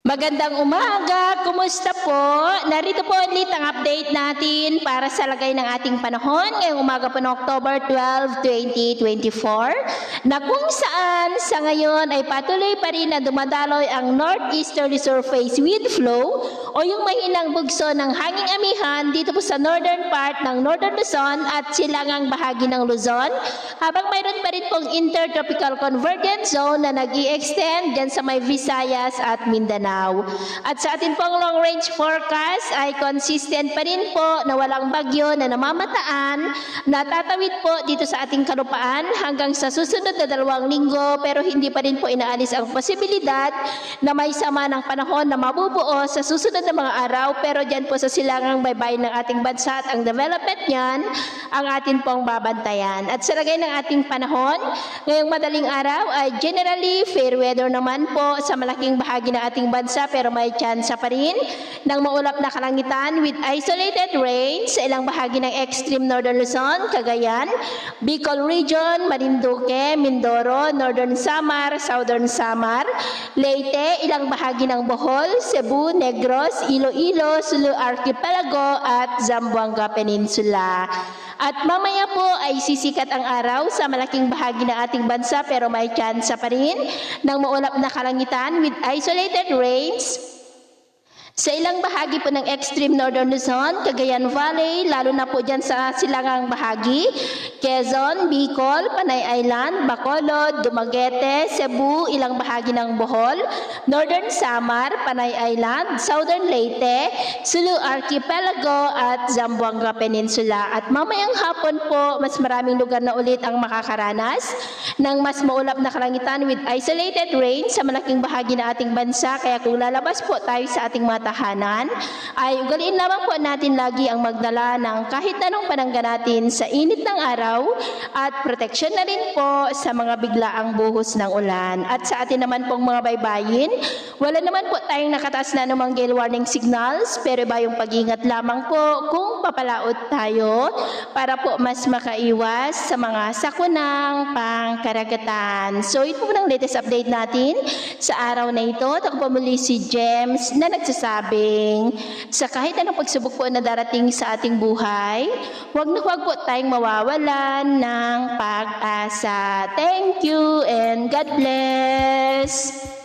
Magandang umaga! Kumusta po? Narito po ulit ang update natin para sa lagay ng ating panahon ngayong umaga po ng October 12, 2024 na kung saan sa ngayon ay patuloy pa rin na dumadaloy ang northeasterly surface wind flow o yung mahinang bugso ng hanging amihan dito po sa northern part ng Northern Luzon at silangang bahagi ng Luzon habang mayroon pa rin pong intertropical convergence zone na nag-i-extend dyan sa may Visayas at Mindanao. At sa atin pong long range forecast ay consistent pa rin po na walang bagyo na namamataan na tatawid po dito sa ating kalupaan hanggang sa susunod na 2 linggo pero hindi pa rin po inaalis ang posibilidad na may sama ng panahon na mabubuo sa susunod na mga araw pero dyan po sa silangang baybayin ng ating bansa at ang development niyan ang atin pong babantayan. At sa lagay ng ating panahon, ngayong madaling araw ay generally fair weather naman po sa malaking bahagi ng ating bansa pero may tsansa pa rin ng maulap na kalangitan with isolated rain sa ilang bahagi ng extreme northern Luzon, Cagayan, Bicol Region, Marinduque, Mindoro, Northern Samar, Southern Samar, Leyte, ilang bahagi ng Bohol, Cebu, Negros, Iloilo, Sulu Archipelago at Zamboanga Peninsula. At mamaya po ay sisikat ang araw sa malaking bahagi ng ating bansa pero may tsansa pa rin ng maulap na kalangitan with isolated rains sa ilang bahagi po ng extreme northern Luzon, Cagayan Valley, lalo na po dyan sa silangang bahagi, Quezon, Bicol, Panay Island, Bacolod, Dumaguete, Cebu, ilang bahagi ng Bohol, Northern Samar, Panay Island, Southern Leyte, Sulu Archipelago at Zamboanga Peninsula. At mamayang hapon po, mas maraming lugar na ulit ang makakaranas ng mas maulap na kalangitan with isolated rain sa malaking bahagi ng ating bansa. Kaya kung lalabas po tayo sa ating mga tahanan, ay ugaliin lamang po natin lagi ang magdala ng kahit anong panangga natin sa init ng araw at proteksyon na rin po sa mga biglaang buhos ng ulan. At sa atin naman pong mga baybayin, wala naman po tayong nakataas na anumang gale warning signals pero iba yung pag-ingat lamang po kung papalaot tayo para po mas makaiwas sa mga sakunang pangkaragatan. So ito po ng latest update natin sa araw na ito. Ako po muli si James na nagsasabing sa kahit anong pagsubok po na darating sa ating buhay, huwag po tayong mawawalan ng pag-asa. Thank you and God bless!